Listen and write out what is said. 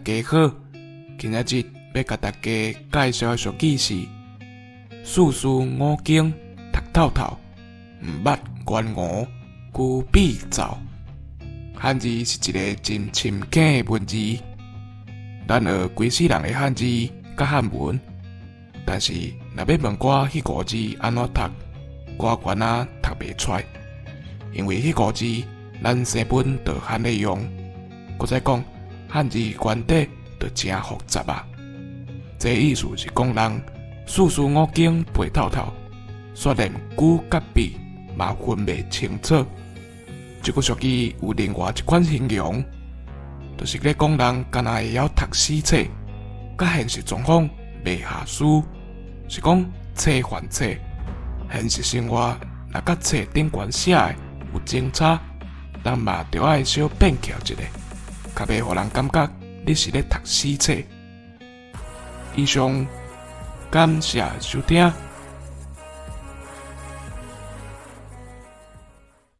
家好，今仔日要甲大家介绍的俗语是：四书五经读透透，毋捌元鹅久必走。汉字是一个真深刻的文字，咱学规世人的汉字甲汉文，但是若要问我迄五字安怎读，我悬仔读袂出来，因为迄五字咱生本就罕咧用。搁再讲，汉字原底就真复杂啊。这意思是讲人四书五经背透透，却连久甲必嘛分袂清楚。这个俗语有另外一款形容，就是咧讲人敢若会晓读死册，甲现实状况袂下书，是讲册还册，现实生活若甲册顶悬写的有争差，咱嘛着爱小变巧一下，较袂互人感觉你是咧读死册。以上，感谢收听。